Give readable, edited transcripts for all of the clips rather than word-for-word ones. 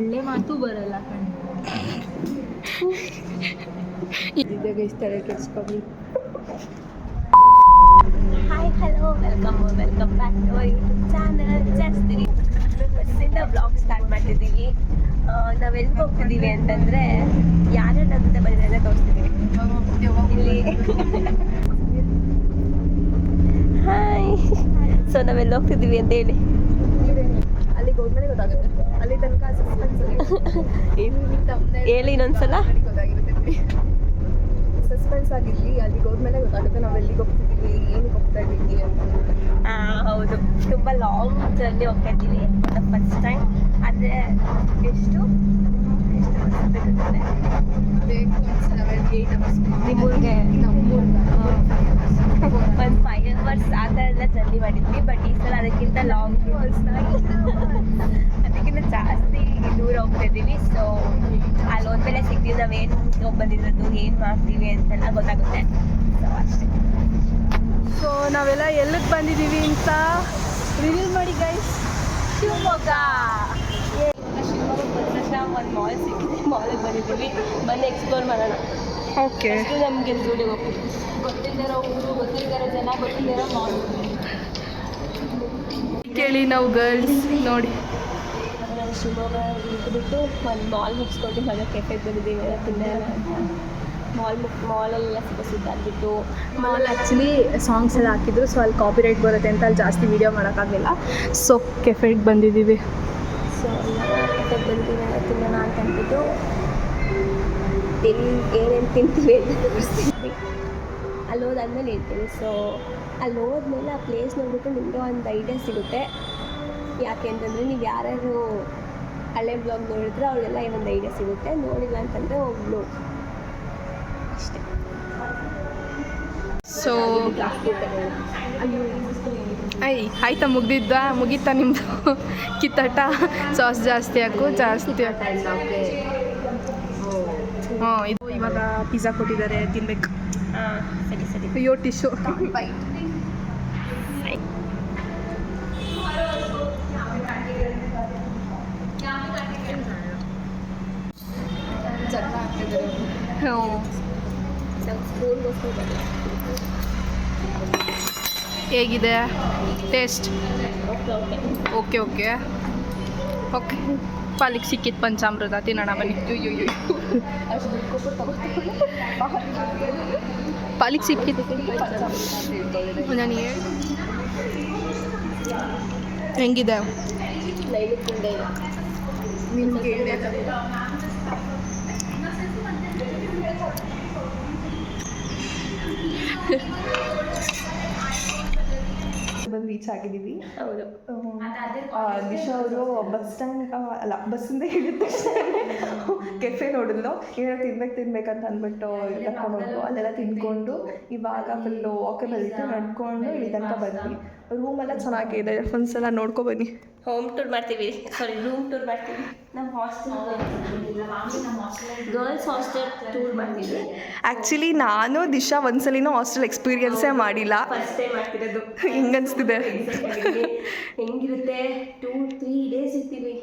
ಒಳ್ಳೆ ಮಾತು ಬರಲ್ಲ ಕಣೆ. ಇದ್ದಾಗ ಇಷ್ಟೇ ಕೆಡ್ಸ್ಕೊಬಿ. Hi hello welcome back to our YouTube channel ಜಾಸ್ತಿ ಬಸ್ಸಿಂದ ಬ್ಲಾಗ್ ಸ್ಟಾರ್ಟ್ ಮಾಡ್ತಿದ್ದೀವಿ. ನಾವು ಎಲ್ಲಿಗೆ ಹೋಗ್ತಿದ್ದೀವಿ ಅಂತಂದರೆ ಯಾರ್ಯಾರು ನನ್ನ ಜೊತೆ ಬಂದಿದೆ ತೋರಿಸ್ತಿದ್ದೀವಿ. ಇಲ್ಲಿ ಹಾಯ್. ಸೊ ನಾವೆಲ್ಲ ಹೋಗ್ತಿದ್ದೀವಿ ಅಂತ ಹೇಳಿ ಅಲ್ಲಿಗೆ ಹೋದ್ಮೇಲೆ ಗೊತ್ತಾಗುತ್ತೆ. ಅಲ್ಲಿ ತನಕ ಸಸ್ಪೆನ್ಸ್ ಹೇಳಿ ಇನ್ನೊಂದ್ಸಲ. ಸಸ್ಪೆನ್ಸ್ ಆಗಿರಲಿ, ಅಲ್ಲಿಗೆ ಹೋದ್ಮೇಲೆ ಗೊತ್ತಾಗುತ್ತೆ ನಾವು ಎಲ್ಲಿಗೆ ಹೋಗ್ತಿದ್ದೀವಿ, ಏನಕ್ಕೆ ಹೋಗ್ತಾ ಇದ್ದೀವಿ ಅಂತ. ಹೌದು, ತುಂಬ ಲಾಂಗ್ ಜರ್ನಿ ಹೋಗ್ತಾ ಇದ್ದೀವಿ ಫಸ್ಟ್ ಟೈಮ್. ಆದರೆ ಎಷ್ಟು ಬೇಕಾಗುತ್ತೆ ಬೇಕು ಅನ್ಸಲ್ಲ. 8 ಅವರ್ಸ್ ನಿಮಗೆ ಒಂದು 5 ಅವರ್ಸ್ ಆ ಥರ ಎಲ್ಲ ಜರ್ನಿ ಮಾಡಿದ್ವಿ. ಬಟ್ ಈ ಸಲ ಅದಕ್ಕಿಂತ ಲಾಂಗ್ ಅದಕ್ಕಿಂತ ಜಾಸ್ತಿ ದೂರ ಹೋಗ್ತಾ ಇದ್ದೀವಿ. ಸೊ ಅಲ್ಲಿ ಹೋದ್ಮೇಲೆ ಸಿಗ್ತೀವಿ ನಾವೇನು ಹೋಗಿ ಬಂದಿರೋದು, ಏನು ಮಾಡ್ತೀವಿ ಅಂತೆಲ್ಲ ಗೊತ್ತಾಗುತ್ತೆ. ಸೊ ಅಷ್ಟೇ. ಸೊ ನಾವೆಲ್ಲ ಎಲ್ಲಿಗೆ ಬಂದಿದ್ದೀವಿ ಅಂತ ರಿವೀಲ್ ಮಾಡಿ ಗೈಸ್. ಶಿವಮೊಗ್ಗ ಬಂದ ತಕ್ಷಣ ಒಂದು ಮಾಲ್ ಸಿಕ್ಕಿದೆ, ಮಾಲಿಗೆ ಬಂದಿದ್ದೀವಿ. ಬನ್ನಿ ಎಕ್ಸ್ಪ್ಲೋರ್ ಮಾಡೋಣ. ಓಕೆ, ಅಷ್ಟು ನಮಗೆ ಜೂಡಿಗೆ ಹೋಗ್ತೀವಿ. ಗೊತ್ತಿಲ್ಲದಿರೋ ಊರು, ಗೊತ್ತಿಲ್ಲದಿರೋ ಜನ, ಗೊತ್ತಿಲ್ಲದಿರೋ ಮಾಲ್ ಕೇಳಿ ನಾವು ಗರ್ಲ್ಸ್ ನೋಡಿ. ನಾವು ಶಿವಮೊಗ್ಗ ಇಟ್ಬಿಟ್ಟು ಒಂದು ಮಾಲ್ ಮುಗಿಸ್ಕೊಂಡು ಹಾಗೆ ಕೆಫೆಗೆ ಬಂದಿದ್ದೀವಿ. ಎಲ್ಲ ಮಾಲಲ್ಲೆಲ್ಲ ಸುತ್ತಾಡ್ಬಿಟ್ಟು ಮಾಲ್ ಆ್ಯಕ್ಚುಲಿ ಸಾಂಗ್ಸ್ ಎಲ್ಲ ಹಾಕಿದ್ರು, ಸೊ ಅಲ್ಲಿ ಕಾಪಿರೈಟ್ ಬರುತ್ತೆ ಅಂತ ಅಲ್ಲಿ ಜಾಸ್ತಿ ವೀಡಿಯೋ ಮಾಡೋಕ್ಕಾಗಲಿಲ್ಲ. ಸೊ ಕೆಫೆಗೆ ಬಂದಿದ್ದೀವಿ. ಸೊ ಕೆಫೆಗೆ ಬಂದಿದ್ದೀವಿ ತಿನ್ನೋಣ ಅಂತ ಅಂದ್ಬಿಟ್ಟು ಏನೇನು ತಿಂತೀವಿ ಅಂತ ತೋರಿಸ್ತೀವಿ. ಅಲ್ಲಿ ಹೋದಾದ್ಮೇಲೆ ಹೇಳ್ತೀನಿ. ಸೊ ಅಲ್ಲಿ ಹೋದ್ಮೇಲೆ ಆ ಪ್ಲೇಸ್ ನೋಡ್ಬಿಟ್ಟು ನಿಮಗೆ ಒಂದು ಐಡಿಯಾ ಸಿಗುತ್ತೆ. ಯಾಕೆ ಅಂತಂದರೆ ನೀವು ಯಾರ್ಯಾರು ಹಳೆ ಬ್ಲಾಗ್ ನೋಡಿದ್ರೆ ಅವ್ರಿಗೆಲ್ಲ ಒಂದು ಐಡಿಯಾ ಸಿಗುತ್ತೆ. ನೋಡಿಲ್ಲ ಅಂತಂದರೆ ಒಬ್ಳು ಅಷ್ಟೇ. ಸೊ ಆಯ್ತಾ ಮುಗೀತಾ ನಿಮ್ಮದು ಕಿತ್ತಾಟ? ಸಾಸ್ ಜಾಸ್ತಿ ಹಾಕು, ಜಾಸ್ತಿ ಹಾಂ. ಇದು ಇವಾಗ ಪಿಜ್ಜಾ ಕೊಟ್ಟಿದ್ದಾರೆ, ತಿನ್ಬೇಕು. ಸರಿ ಸರಿ. ಅಯ್ಯೋ ಟಿಶ್ಯೂ. ಹ್ಞೂ, ಹೇಗಿದೆ ಟೇಸ್ಟ್? Okay okay okay. ಪಾಲಿಗೆ ಸಿಕ್ಕಿತ್ತು ಪಂಚಾಮೃತ, ತಿನ್ನೋಣ ಬನ್ನಿ. ಪಾಲಿಗೆ ಸಿಕ್ಕಿತ್ತು ನನಗೆ. ಹೆಂಗಿದೆ ನಿಮಗೆ? ಬಂದು ರೀಚ್ ಆಗಿದ್ದೀವಿ. ಹೌದು. ದಿಶಾ ಅವರು ಬಸ್ ಸ್ಟ್ಯಾಂಡ್ ಅಲ್ಲ ಬಸ್ಸಿಂದ ಹೇಳಿದ ತಕ್ಷಣ ಕೆಫೆ ನೋಡಿದ್ಲು. ಏನಾದ್ರು ತಿನ್ಬೇಕಂತ ಅಂದ್ಬಿಟ್ಟು ಕರ್ಕೊಂಡು ಹೋದ್ರು. ಅಲ್ಲೆಲ್ಲ ತಿನ್ಕೊಂಡು ಇವಾಗ ಫುಲ್ಲು ವಾಕಲ್ಲಿ ನಡ್ಕೊಂಡು ಇಲ್ಲಿ ತನಕ ಬಂದ್ವಿ. ರೂಮೆಲ್ಲ ಚೆನ್ನಾಗಿದೆ, ಒಂದ್ಸಲ ನೋಡ್ಕೊಬನ್ನಿ. ಹೋಮ್ ಟೂರ್ ಮಾಡ್ತೀವಿ, ಸಾರಿ ರೂಮ್ ಟೂರ್ ಮಾಡ್ತೀವಿ. ನಮ್ಮ ಹಾಸ್ಟೆಲ್ ಗರ್ಲ್ಸ್ ಹಾಸ್ಟೆಲ್ ಟೂರ್ ಮಾಡ್ತೀವಿ. ಆ್ಯಕ್ಚುಲಿ ನಾನು ದಿಶಾ ಒಂದ್ಸಲಿನೂ ಹಾಸ್ಟೆಲ್ ಎಕ್ಸ್ಪೀರಿಯನ್ಸೇ ಮಾಡಿಲ್ಲ. ಫಸ್ಟ್ ಟೈಮ್ ಮಾಡ್ತಿರೋದು. ಹಿಂಗನ್ಸ್ತಿದೆ. ಹೆಂಗಿರುತ್ತೆ? 2-3 ಡೇಸ್ ಇರ್ತೀವಿ.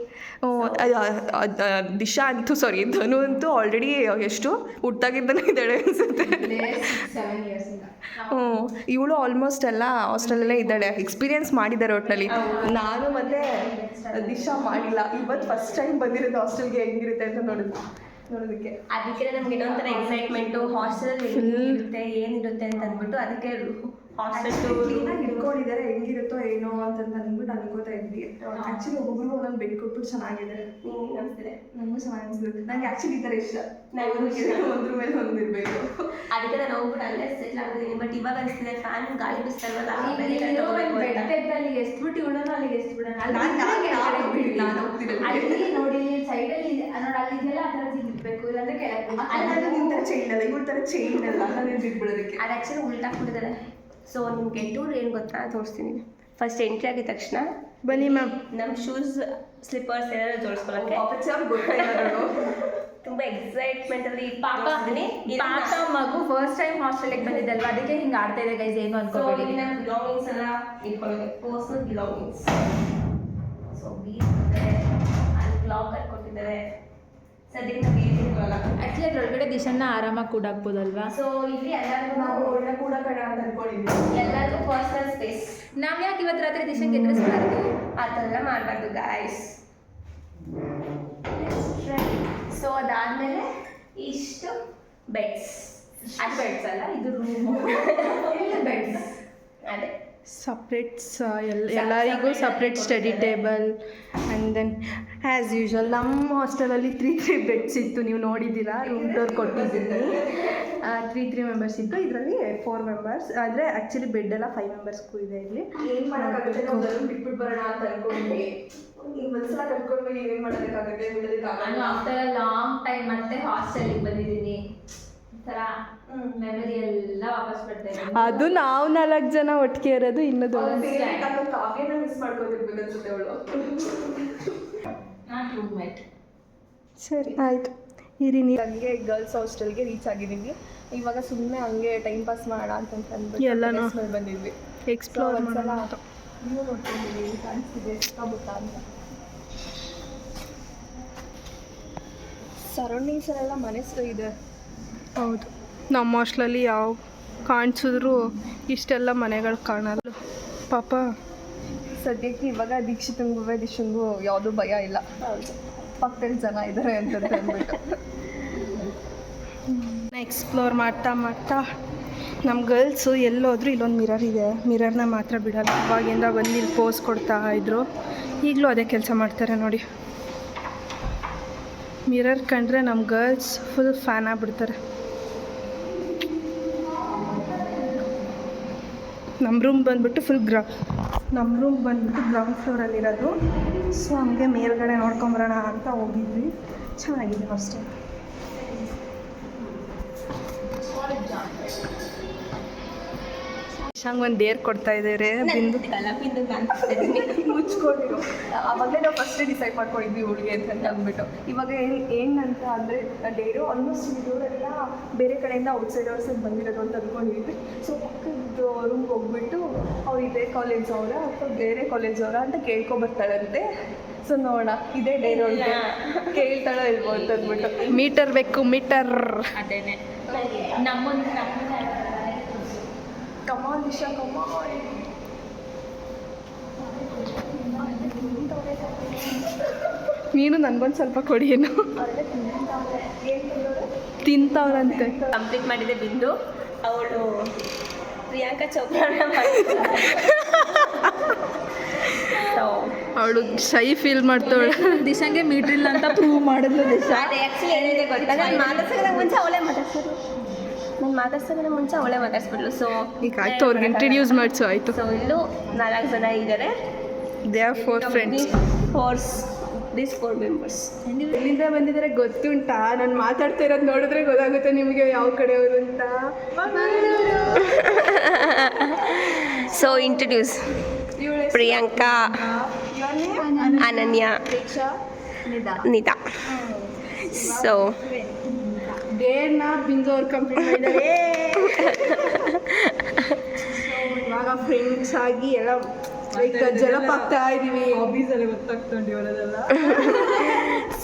ದಿಶಾ ಅಂತೂ ಸಾರಿ ಧನು ಅಂತೂ ಆಲ್ರೆಡಿ ಎಷ್ಟು ಹುಟ್ಟಾಗಿದ್ದಾನೆ ಇದ್ದಾಳೆ ಅನಿಸುತ್ತೆ. 7 years. ಇವಳು ಆಲ್ಮೋಸ್ಟ್ ಎಲ್ಲ ಹಾಸ್ಟೆಲಲ್ಲೇ ಇದ್ದಾಳೆ, ಎಕ್ಸ್ಪೀರಿಯನ್ಸ್ ಮಾಡಿದ್ದಾರೆ ಒಟ್ಟಿನಲ್ಲಿ. ನಾನು ಮತ್ತೆ ದಿಶಾ ಮಾಡಿಲ್ಲ. ಇವತ್ತು ಫಸ್ಟ್ ಟೈಮ್ ಬಂದಿರೋದು ಹಾಸ್ಟೆಲ್ಗೆ, ಹೆಂಗಿರುತ್ತೆ ಅಂತ ನೋಡೋದಕ್ಕೆ. ಅದಕ್ಕೆ ನಮ್ಗೆ ಇನ್ನೊಂಥರ ಎಕ್ಸೈಟ್ಮೆಂಟು, ಹಾಸ್ಟೆಲಲ್ಲಿ ಹೆಂಗಿರುತ್ತೆ ಏನಿರುತ್ತೆ ಅಂತ ಅಂದ್ಬಿಟ್ಟು ಅದಕ್ಕೆ ಹಾಸ್ಟೆಲ್ ಕ್ಲೀನಾಗಿ ಇಟ್ಕೊಂಡಿದ್ದಾರೆ. ಹೆಂಗಿರುತ್ತೋ ಏನೋ ಅಂತಂದು ಅಂದ್ಬಿಟ್ಟು ಅನ್ಕೋತಾ ಇದ್ವಿ. ಆ್ಯಕ್ಚುಲಿ ಒಬ್ಬೊಬ್ರು ಒಂದೊಂದು ಬೆಡ್ ಕೊಟ್ಬಿಟ್ಟು ಚೆನ್ನಾಗಿದೆ. ನಿಮ್ಗೆ ಅನಿಸ್ತಿದೆ? ನನಗೂ ಚೆನ್ನಾಗಿ ಅನಿಸ್ತದೆ. ನನಗೆ ಆ್ಯಕ್ಚುಲಿ ಈ ಥರ ಇಷ್ಟ. ನನಗೂ ಒಂದ್ರ ಮೇಲೆ ಒಂದಿರಬೇಕು. ಅದಕ್ಕೆ ನಾನು ಹೋಗ್ಬಿಟ್ಟು ಅಲ್ಲೇ ಸೆಟ್ಲ್ ಆಗಿದ್ದೀನಿ. ಬಟ್ ಇವಾಗ ಅನಿಸ್ತಿದೆ ಫ್ಯಾನ್ ಗಾಳಿ ಬಿಸ್ತಲ್ವಲ್ಲ, ಅಲ್ಲಿಗೆ ಎಸ್ಬಿಟ್ಟು ಇವಳನ್ನ ಅಲ್ಲಿಗೆ ಎಸ್ಬಿಡೋಣ. ನಾನು ಹೋಗ್ತಿರಲ್ಲ ಅಲ್ಲಿ ನೋಡಿ ಸೈಡಲ್ಲಿ ನೋಡಿ ಅಲ್ಲಿದೆಲ್ಲ ಆ ಥರ ಇರಬೇಕು, ಇಲ್ಲಾಂದ್ರೆ ಕೆಳಗೆ ನಿಮ್ಮ ಥರ ಚೈನ್ ಅಲ್ಲ, ಇವ್ರ ಥರ ಚೈನ್ ಅಲ್ಲ, ನಾನು ಬಿಟ್ಬಿಡೋದಕ್ಕೆ. ಅದು ಆ್ಯಕ್ಚುಲಿ ಉಲ್ಟಾಕ್ಬಿಟ್ಟಿದ್ದಾರೆ. ಸೊ ನಿಮಗೆ ಟೂರ್ ಏನು ಗೊತ್ತಾ ತೋರಿಸ್ತೀನಿ. ಫಸ್ಟ್ ಎಂಟ್ರಿ ಆಗಿದ ತಕ್ಷಣ ಬನ್ನಿ ಮ್ಯಾಮ್. ನಮ್ಮ ಶೂಸ್ ಸ್ಲಿಪ್ಪರ್ಸ್ ಏನಾದ್ರು ಜೋಡಿಸ್ಕೊಳ್ಳೋಕ್ಕೆ ತುಂಬ ಎಕ್ಸೈಟ್ಮೆಂಟಲ್ಲಿ ಪಾಪ ಮಗು ಫಸ್ಟ್ ಟೈಮ್ ಹಾಸ್ಟೆಲ್ಗೆ ಬಂದಿದ್ದಲ್ವ, ಅದಕ್ಕೆ ಹಿಂಗೆ ಆಡ್ತಾ ಇದೆ ಗೈಸ್. ಏನು ಅನ್ಕೋಬೇಡಿ. ಬಿಲಾಂಗಿಂಗ್ಸ್ ಎಲ್ಲ ಇಟ್ಕೊಳ್ಳೋಕೆ, ಪರ್ಸನಲ್ ಬಿಲಾಂಗಿಂಗ್ಸ್. ಸೊ ಅಲ್ಲಿ ಬ್ಲಾಗರ್ ಕೊಟ್ಟಿದ್ದಾರೆ. ಸದ್ಯಕ್ಕೆ ನಮಗೆ ಏನು ಬರಲ್ಲ. ಆ್ಯಕ್ಚುಲಿ ಅದ್ರೊಳಗಡೆ ದಿಶನ್ನ ಆರಾಮಾಗಿ ಕೂಡಾಕ್ಬೋದಲ್ವಾ? ಸೊ ಇಲ್ಲಿ ಎಲ್ಲರಿಗೂ ಒಳ್ಳೆ ಕೂಡ ಕಣ ಅಂತ ಅನ್ಕೊಂಡಿದ್ವಿ. ಎಲ್ಲರಿಗೂ ಪರ್ಸನಲ್ ಸ್ಪೇಸ್. ನಾವು ಯಾಕೆ ಇವತ್ತು ರಾತ್ರಿ ದಿಶಂಗೆ ಎದುರಿಸ್ಬಾರ್ದು? ಆ ಥರ ಎಲ್ಲ ಮಾಡಬಾರ್ದು ಗಾಯ್ಸ್. ಸೊ ಅದಾದಮೇಲೆ ಇಷ್ಟು ಬೆಡ್ಸ್. ಅದು ಬೆಡ್ಸ್ ಅಲ್ಲ, ಇದು ರೂಮು. ಇಲ್ಲಿ ಬೆಡ್ಸ್ ಅದೇ ಸಪ್ರೇಟ್ಸ್ ಎಲ್ಲರಿಗೂ separate study table and then as usual ನಮ್ಮ ಹಾಸ್ಟೆಲಲ್ಲಿ 3 ಬೆಡ್ಸ್ ಇತ್ತು. ನೀವು ನೋಡಿದ್ದೀರಾ, ರೂಮ್ ಟೂರ್ ಕೊಟ್ಟಿದ್ದೀನಿ. 3 ಮೆಂಬರ್ಸ್ ಇತ್ತು. ಇದರಲ್ಲಿ 4 ಮೆಂಬರ್ಸ್ ಆದರೆ ಆ್ಯಕ್ಚುಲಿ ಬೆಡ್ ಎಲ್ಲ 5 ಮೆಂಬರ್ಸ್ಗೂ ಇದೆ. ಇಲ್ಲಿ ಏನು ಮಾಡೋಕ್ಕಾಗುತ್ತೆ, ನಾವು ಬಿಟ್ಬಿಟ್ಟು ಬರೋಣ ಅಂತ ಅನ್ಕೊಂಡ್ವಿ. ಈಗ ಮನಸ್ಸೆಲ್ಲ ಕಟ್ಕೊಂಡ್ಮೇಲೆ ಏನು ಮಾಡೋದಕ್ಕಾಗುತ್ತೆ? ನಾನು ಆಫ್ಟರ್ ಅ ಲಾಂಗ್ ಟೈಮ್ ಮತ್ತೆ ಹಾಸ್ಟೆಲಿಗೆ ಬಂದಿದ್ದೀನಿ. ಥರ ಮೆಮರಿ ಎಲ್ಲ ವಾಪಸ್ ಬರ್ತಾ ಇದೆ. ಅದು ನಾವು 4 ಜನ ಒಟ್ಟಿಗೆ ಇರೋದು ಇನ್ನೊಂದು ಕಾವ್ಯನ ಮಿಸ್ ಮಾಡ್ಕೋತಿರ್ಬೇಕು ಅನ್ಸುತ್ತೆ ಅವಳು. Not roommate. ಸರಿ ಆಯಿತು ಇರಿ. ನೀವು ಹಂಗೆ ಗರ್ಲ್ಸ್ ಹಾಸ್ಟೆಲ್ಗೆ ರೀಚ್ ಆಗಿದ್ದೀವಿ. ಇವಾಗ ಸುಮ್ಮನೆ ಹಂಗೆ ಟೈಮ್ ಪಾಸ್ ಮಾಡೋಣ ಅಂತ ಅಂದ್ಬಿಟ್ಟು ಎಲ್ಲನೂ ಬಂದಿದ್ವಿ. ಎಕ್ಸ್ಪ್ಲೋರ್ ಒಂದ್ಸಲ ನೀವು ನೋಡ್ಕೊಂಡಿದ್ದೀವಿ, ಕಾಣಿಸ್ತಿದೆ ಸಿಕ್ಕಾಬುಟ್ಟ ಅಂತ. ಸರೌಂಡಿಂಗ್ಸಲ್ಲೆಲ್ಲ ಮನೆಸು ಇದೆ. ಹೌದು, ನಮ್ಮ ಹಾಸ್ಟೆಲಲ್ಲಿ ಯಾವ ಕಾಣಿಸಿದ್ರು ಇಷ್ಟೆಲ್ಲ ಮನೆಗಳು ಕಾಣಲ್ಲ ಪಾಪ. ಸದ್ಯಕ್ಕೆ ಇವಾಗ ದೀಕ್ಷಿತಂಗೂ ದಿಶಂಗೂ ಯಾವುದೂ ಭಯ ಇಲ್ಲ. ಪಕ್ಕದಲ್ಲಿ ಜನ ಇದ್ದಾರೆ ಅಂತ ಅಂದ್ಬಿಟ್ಟು ಎಕ್ಸ್ಪ್ಲೋರ್ ಮಾಡ್ತಾ ಮಾಡ್ತಾ ನಮ್ಮ ಗರ್ಲ್ಸು ಎಲ್ಲೋದ್ರೂ ಇಲ್ಲೊಂದು ಮಿರರ್ ಇದೆ. ಮಿರರ್ನ ಮಾತ್ರ ಬಿಡಲ್ಲ. ಅವಾಗಿಂದ ಬಂದು ಇಲ್ಲಿ ಪೋಸ್ ಕೊಡ್ತಾ ಇದ್ರು. ಈಗಲೂ ಅದೇ ಕೆಲಸ ಮಾಡ್ತಾರೆ ನೋಡಿ. ಮಿರರ್ ಕಂಡ್ರೆ ನಮ್ಮ ಗರ್ಲ್ಸ್ ಫುಲ್ ಫ್ಯಾನ್ ಆಗಿಬಿಡ್ತಾರೆ. ನಮ್ಮ ರೂಮ್ ಬಂದುಬಿಟ್ಟು ಗ್ರೌಂಡ್ ಫ್ಲೋರಲ್ಲಿರೋದು. ಸೊ ಹಂಗೆ ಮೇಲ್ಗಡೆ ನೋಡ್ಕೊಂಬರೋಣ ಅಂತ ಹೋಗಿದ್ವಿ. ಚೆನ್ನಾಗಿದೆ ಹಾಸ್ಟೆಲ್. ಶಂಗ್ ಒಂದು ಡೇರ್ ಕೊಡ್ತಾ ಇದ್ದಾರೆ. ಬಿಂದು ಮುಚ್ಕೊಂಡಿರೋ ಅವಾಗಲೇ ನಾವು ಫಸ್ಟೇ ಡಿಸೈಡ್ ಮಾಡ್ಕೊಂಡಿದ್ವಿ ಹುಡುಗಿ ಅಂತ ಅಂದ್ಬಿಟ್ಟು. ಇವಾಗ ಏನಂತ ಅಂದರೆ ಡೇರು ಆಲ್ಮೋಸ್ಟ್ ಇವರೆಲ್ಲ ಬೇರೆ ಕಡೆಯಿಂದ ಔಟ್ಸೈಡ್ ಬಂದಿರೋದು ಅಂತ ಅಂದ್ಕೊಂಡಿದ್ವಿ. ಸೊ ಪಕ್ಕದ ರೂಮ್ಗೆ ಹೋಗ್ಬಿಟ್ಟು ಅವ್ರು ಇದೇ ಕಾಲೇಜ್ ಅವರ ಅಥವಾ ಬೇರೆ ಕಾಲೇಜ್ ಅವರ ಅಂತ ಕೇಳ್ಕೊಬರ್ತಾಳಂತೆ. ಸೊ ನೋಡೋಣ, ಇದೇ ಡೇರು ಕೇಳ್ತಾಳೋ ಇಲ್ವೋ ಅಂತ ಅಂದ್ಬಿಟ್ಟು. ಮೀಟರ್ ಬೇಕು, ಮೀಟರ್. ಅದೇನೆ ನಮ್ಮೊಂದು ಕಮಾನ್ ದಿಶಾ, ಕಮಾನ್. ನೀನು ನನಗೊಂದು ಸ್ವಲ್ಪ ಕೊಡಿ. ಏನು ತಿಂತವ್ರಂತೆ. ಕಂಪ್ಲೀಟ್ ಮಾಡಿದೆ ಬಿಂದು. ಅವಳು ಪ್ರಿಯಾಂಕಾ ಚೋಪ್ರಾನ ಅವಳು ಶೈ ಫೀಲ್ ಮಾಡ್ತಾವಳೆ. ದಿಶಂಗೆ ಮೀಟರ್ ಇಲ್ಲ ಅಂತ ಪ್ರೂವ್ ಮಾಡಿದ್ಲು ದಿಶಾ. ಅದು ಆ್ಯಕ್ಚುಲಿ ಏನಿದೆ ಗೊತ್ತಾ, ನಾನು ಮಾತಾಡ್ಸೋಕೆ ಮುಂಚೆ ಅವಳೇ ಮಾತಾಡ್ಸ್ಬಿಡ್ಲು. ಸೊ ಈಗ ಆಯ್ತು, ಅವ್ರಿಗೆ ಇಂಟ್ರಡ್ಯೂಸ್ ಮಾಡಿಸು. ಆಯಿತು. ಸೊ ಇಲ್ಲೂ 4 ಜನ ಇದ್ದಾರೆ. They are 4 friends. These 4 members. ಎಲ್ಲಿಂದ ಬಂದಿದ್ದಾರೆ ಗೊತ್ತುಂಟಾ? ನಾನು ಮಾತಾಡ್ತಾ ಇರೋದು ನೋಡಿದ್ರೆ ಗೊತ್ತಾಗುತ್ತೆ ನಿಮಗೆ ಯಾವ ಕಡೆಯವರು ಅಂತ. ಸೊ ಇಂಟ್ರಡ್ಯೂಸ್ ಪ್ರಿಯಾಂಕಾ, ಅನನ್ಯ, ನಿತಾ. ಸೊ ಡೇರ್ನ ಬಿಂದು ಅವ್ರು ಕಂಪ್ಲೀಟ್ ಮಾಡಿದ್ದಾರೆ. ಇವಾಗ ಫ್ರೆಂಡ್ಸ್ ಆಗಿ ಎಲ್ಲ ಜಲಪ್ ಆಗ್ತಾ ಇದೀವಿ. ಹಾಬೀಸಲ್ಲಿ ಗೊತ್ತಾಗ್ತೊಂಡಿವರೆಲ್ಲ.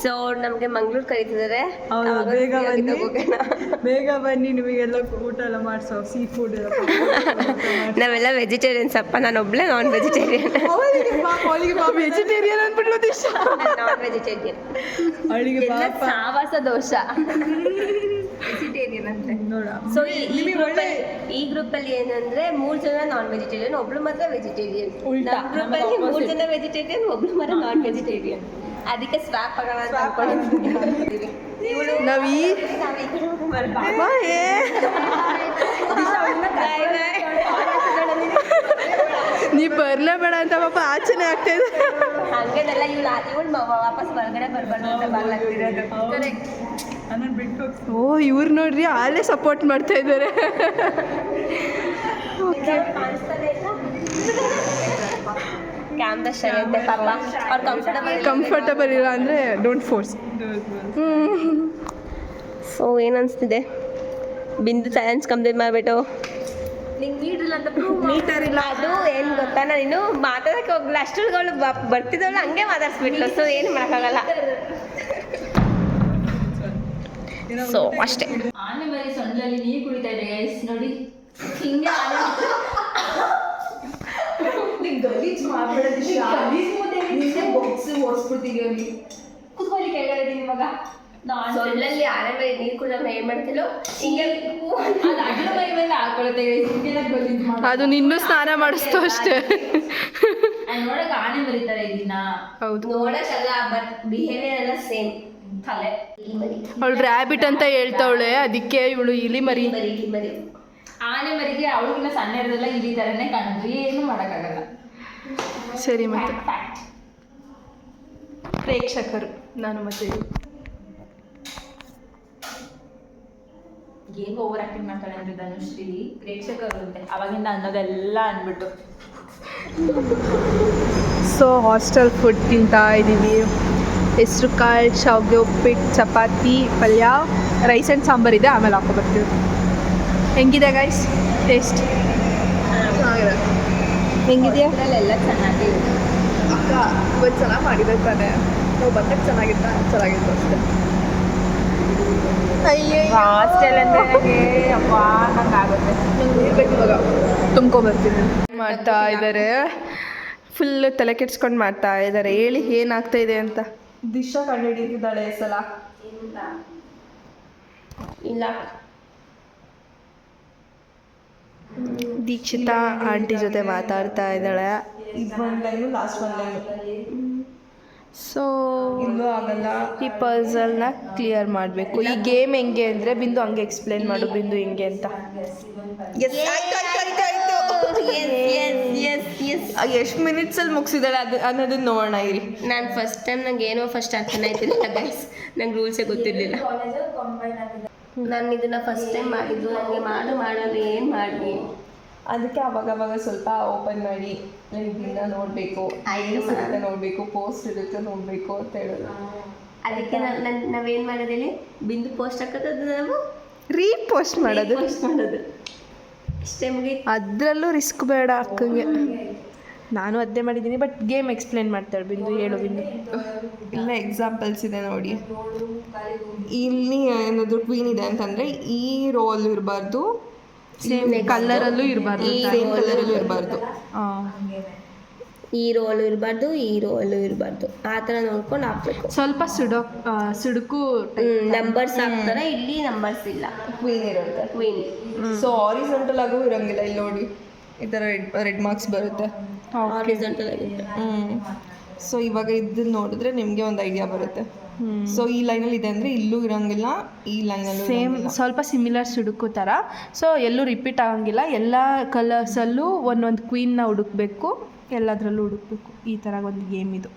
ಸೊ ನಮಗೆ ಮಂಗ್ಳೂರು ಕರೀತಿದ್ದಾರೆ. ಬೇಗ ಬನ್ನಿ, ನಿಮಗೆಲ್ಲ ಊಟ ಎಲ್ಲ ಮಾಡಿಸೋ. ಸೀ ಫುಡ್ ಎಲ್ಲ ನಾವೆಲ್ಲ ವೆಜಿಟೇರಿಯನ್ಸ್ ಅಪ್ಪ. ನಾನು ಒಬ್ಳೆ ನಾನ್ ವೆಜಿಟೇರಿಯನ್. ವೆಜಿಟೇರಿಯನ್ ಅಂದ್ಬಿಟ್ಟು ದಿಶಾ ನಾನ್ ವೆಜಿಟೇರಿಯನ್. ಸಾವಾಸ ದೋಷ. ವೆಜಿಟೇರಿಯನ್ ಅಂತೆ ನೋಡ. ಸೊ ಈ ಗ್ರೂಪಲ್ಲಿ ಏನಂದ್ರೆ 3 ಜನ ನಾನ್ ವೆಜಿಟೇರಿಯನ್, ಒಬ್ಳು ಮಾತ್ರ ವೆಜಿಟೇರಿಯನ್. ನಮ್ಮ ಗ್ರೂಪಲ್ಲಿ 3 ಜನ ವೆಜಿಟೇರಿಯನ್, ಒಬ್ಳು ಮಾತ್ರ ನಾನ್ ವೆಜಿಟೇರಿಯನ್. ಅದಕ್ಕೆ ಸ್ವಾಪ್ ಆಗೋಣ ಅಂತ ಅನ್ಕೊಂಡಿದ್ದೀವಿ. ನಾವು ಈ ನೀ ಬರ್ಲೇಬೇಡ ಅಂತ ಪಾಪ ಆಚೆನೆ ಆಗ್ತಾ ಇದೆ. ಹಂಗೇನೆಲ್ಲ ಇವಳು ವಾಪಸ್ ಹೊರಗಡೆ ಬರ್ಬಾರ್ದು ಅಂತ ಬರ್ಲಾಗ್ತಿರೋದು. ಓ ಇವ್ರು ನೋಡ್ರಿ ಅಲ್ಲೇ ಸಪೋರ್ಟ್ ಮಾಡ್ತಾ ಇದ್ದಾರೆ. ಕ್ಯಾಮ್ರಾ ಶೈ ಅಂತೆ ಪಾಪ. ಅವ್ರು ಕಂಫರ್ಟಬಲ್ ಇಲ್ಲ ಅಂದರೆ ಡೋಂಟ್ ಫೋರ್ಸ್. ಸೊ ಏನನ್ಸ್ತಿದೆ? ಬಿಂದು ಚಾಲೆಂಜ್ ಕಂಪ್ಲೀಟ್ ಮಾಡಿಬಿಟ್ಟು ಮೀಟರ್ ಇಲ್ಲ. ಅದು ಏನು ಗೊತ್ತಾ, ನಾನು ಇನ್ನೂ ಮಾತಾಡೋಕ್ಕೆ ಹೋಗಲ್ಲ. ಅಷ್ಟೊಳಗೆ ಅವಳು ಬರ್ತಿದ್ದವಳು ಹಂಗೆ ಮಾತಾಡ್ಸ್ಬಿಟ್ಲು. ಸೊ ಏನು ಮಾಡೋಕ್ಕಾಗಲ್ಲ. ಸೊ ಅಷ್ಟೇ. ಆನೆ ಮರಿ ಸೊಂಡ್ಲಲ್ಲಿ ನೀರು ಕುಡಿತಾ ಇದೆ ಗೈಸ್ ನೋಡಿ. ಹಿಂಗೆ ಆನೆ ಗಲೀಜ್ ಮಾಡ್ಬಿಡೋದು. ಬಾಕ್ಸ್ ಓಡಿಸ್ಬಿಡ್ತೀವಿ ಅವ್ರಿಗೆ. ಕುತ್ಕೊಳ್ಳಿ ಕೆಳಗಡೆ ಇದೀನಿ ಮಗ. ಸೊಳ್ಳಲ್ಲಿ ಆನೆ ಮರಿ ನೀರು ಕುಡಿದಾಗ ಏನ್ ಮಾಡ್ತಿಲ್ಲೋ ಹಿಂಗೆ ಅದ್ರ ಮೈ ಮೇಲೆ ಹಾಕೊಳತ್ತೆ ಗಲೀಜ್ ಮಾಡಿ. ಅದು ನಿನ್ನೂ ಸ್ನಾನ ಮಾಡಿಸ್ತು ಅಷ್ಟೇ. ನೋಡಕ್ ಆನೆ ಮರಿತಾರೆ ಇದನ್ನ. ಹೌದು, ನೋಡಕ್ಕಲ್ಲ ಬಟ್ ಬಿಹೇವಿಯರ್ ಎಲ್ಲ ಸೇಮ್. ತಲೆ ಅವಳು ರ್ಯಾಬಿಟ್ ಅಂತ ಹೇಳ್ತಾವಳೆ, ಅದಕ್ಕೆ ಇವಳು ಇಲಿ ಮರಿ. ಮರಿ ಆನೆ ಮರಿಗೆ ಅವಳಿಗಿನ್ನ ಸಣ್ಣ ಇರೋದೆಲ್ಲ ಇಲ್ಲಿ ತರನೇ ಕಾಣಿದ್ರು, ಏನು ಮಾಡೋಕ್ಕಾಗಲ್ಲ. ಸರಿ, ಮತ್ತೆ ಪ್ರೇಕ್ಷಕರು ನಾನು ಮತ್ತೆ ಏನು ಓವರ್ ಆಕ್ಟಿಂಗ್ ಮಾಡ್ತಾಳೆ ಅಂದ್ರೆ ಧನುಶ್ರೀ. ಪ್ರೇಕ್ಷಕರು ಅಂತೆ ಅವಾಗಿಂದ ಅನ್ನೋದೆಲ್ಲ ಅಂದ್ಬಿಟ್ಟು. ಸೊ ಹಾಸ್ಟೆಲ್ ಫುಡ್ ತಿಂತಾ ಇದ್ದೀವಿ. ಹೆಸ್ರು ಕಾಳು, ಶಾವಿಗೆ ಉಪ್ಪಿಟ್ಟು, ಚಪಾತಿ, ಪಲ್ಯ, ರೈಸ್ ಆ್ಯಂಡ್ ಸಾಂಬಾರಿದೆ, ಆಮೇಲೆ ಹಾಕೊಬರ್ತೀವಿ. ಹೆಂಗಿದೆ ಗೈಸ್ ಟೇಸ್ಟ್? ಹೆಂಗಿದೆಯಾ? ಎಲ್ಲ ಚೆನ್ನಾಗಿದೆ ಅಕ್ಕ. ಇವತ್ತು ಚೆನ್ನಾಗಿ ಮಾಡಿದೆ ತಾನೆ, ನಾವು ಬಂದಾಗ ಚೆನ್ನಾಗಿತ್ತು ಅಷ್ಟೇ. ಹಾಸ್ಟೆಲ್ ಅಂದ್ರೆ ನನಗೆ ಅಪ್ಪ ನಂಗಾಗುತ್ತೆ. ಇವಾಗ ತುಂಬ್ಕೊಬರ್ತೀನಿ. ಮಾಡ್ತಾ ಇದ್ದಾರೆ, ಫುಲ್ ತಲೆ ಕೆಡ್ಸ್ಕೊಂಡು ಮಾಡ್ತಾ ಇದ್ದಾರೆ. ಹೇಳಿ ಏನಾಗ್ತಾ ಇದೆ ಅಂತ. ದಿಶಾ ಕಂಡುಹಿಡಿದಿದ್ದಾಳೆ ಈ ಸಲ. ಇಲ್ಲ ದೀಕ್ಷಿತಾ ಆಂಟಿ ಜೊತೆ ಮಾತಾಡ್ತಾ ಇದ್ದಾಳೆ. ಒಂದು ಲೈನು ಲಾಸ್ಟ್ ಒಂದು ಲೈನು. ಸೊ ಇನ್ನೂ ಆಗಲ್ಲ. ಈ ಪಝಲ್ನ ಕ್ಲಿಯರ್ ಮಾಡಬೇಕು. ಈ ಗೇಮ್ ಹೆಂಗೆ ಅಂದರೆ ಬಿಂದು ಹಂಗೆ ಎಕ್ಸ್ಪ್ಲೇನ್ ಮಾಡು ಬಿಂದು ಹೆಂಗೆ ಅಂತ. ಎಷ್ಟು ಮಿನಿಟ್ಸಲ್ಲಿ ಮುಗಿಸಿದಾಳೆ ಅನ್ನೋದನ್ನ ನೋಡೋಣ ಇರಿ. ನಾನು ಫಸ್ಟ್ ಟೈಮ್ ನಂಗೆ ಏನೋ ಫಸ್ಟ್ ಅರ್ಥನೇ ಆಯ್ತಿಲ್ಲ ಗೈಸ್. ನಂಗೆ ರೂಲ್ಸೇ ಗೊತ್ತಿರಲಿಲ್ಲ. ನಾನು ಇದನ್ನ ಫಸ್ಟ್ ಟೈಮ್ ಮಾಡಿದ್ದು. ನನಗೆ ಮಾಡೋದು ಏನು ಮಾಡಲಿ, ಅದಕ್ಕೆ ಅವಾಗ ಸ್ವಲ್ಪ ಓಪನ್ ಮಾಡಿ ಇದನ್ನ ನೋಡಬೇಕು, ಇರುತ್ತೆ ನೋಡಬೇಕು, ಪೋಸ್ಟ್ ಇರುತ್ತೆ ನೋಡಬೇಕು ಅಂತ ಹೇಳೋದು. ಅದಕ್ಕೆ ನಾವೇನು ಮಾಡೋದೇಳಿ ಬಿಂದು ಪೋಸ್ಟ್ ಹಾಕೋದು, ನಾವು ರೀಪೋಸ್ಟ್ ಮಾಡೋದು ಇಷ್ಟೇ ಮುಗೀತು. ಅದರಲ್ಲೂ ರಿಸ್ಕ್ ಬೇಡ ಅಕ್ಕಂಗೆ. ನಾನು ಅದೇ ಮಾಡಿದ್ದೀನಿ. ಬಟ್ ಗೇಮ್ ಎಕ್ಸ್ಪ್ಲೇನ್ ಮಾಡ್ತಾಳೆ ಬಿಂದು. ಹೇಳು ಬಿಂದು. ಇಲ್ಲ ಎಕ್ಸಾಂಪಲ್ಸ್ ಇದೆ ನೋಡಿ. ಇಲ್ಲಿ ಏನಾದರೂ ಕ್ವೀನ್ ಇದೆ ಅಂತಂದರೆ ಈ ರೋಲ್ ಇರಬಾರ್ದು, ಸೇಮ್ ಕಲರಲ್ಲೂ ಇರಬಾರ್ದು, ಸೇಮ್ ಕಲರಲ್ಲೂ ಇರಬಾರ್ದು. ಈ ರೋಲು ಇರಬಾರ್ದು ಆ ಥರ ನೋಡ್ಕೊಂಡು ಹಾಕ್ಬೇಕು. ಸ್ವಲ್ಪ ಸುಡುಕು ನಂಬರ್ಸ್ ಹಾಕ್ತಾರೆ, ಇಲ್ಲಿ ನಂಬರ್ಸ್ ಇಲ್ಲ, ಕ್ವೀನ್ ಇರುತ್ತೆ. ಕ್ವೀನ್ ಸೊ ಹಾರಿಜಾಂಟಲ್ ಆಗೂ ಇರೋಂಗಿಲ್ಲ. ಇಲ್ಲಿ ನೋಡಿ ಈ ಥರ ರೆಡ್ ಮಾರ್ಕ್ಸ್ ಬರುತ್ತೆ. ಹಾರಿಜಾಂಟಲ್ ಆಗುತ್ತೆ. ಸೊ ಇವಾಗ ಇದನ್ನ ನೋಡಿದ್ರೆ ನಿಮಗೆ ಒಂದು ಐಡಿಯಾ ಬರುತ್ತೆ. ಸೊ ಈ ಲೈನಲ್ಲಿ ಇದೆ ಅಂದರೆ ಇಲ್ಲೂ ಇರೋಂಗಿಲ್ಲ, ಈ ಲೈನಲ್ಲೂ ಸೇಮ್ ಸ್ವಲ್ಪ ಸಿಮಿಲರ್ ಸುಡುಕು ಥರ. ಸೊ ಎಲ್ಲೂ ರಿಪೀಟ್ ಆಗಂಗಿಲ್ಲ. ಎಲ್ಲ ಕಲರ್ಸಲ್ಲೂ ಒಂದೊಂದು ಕ್ವೀನ್ನ ಹುಡುಕ್ಬೇಕು, ಎಲ್ಲದರಲ್ಲೂ ಹುಡುಕ್ಬೇಕು. ಈ ಥರ ಒಂದು ಗೇಮ್ ಇದು.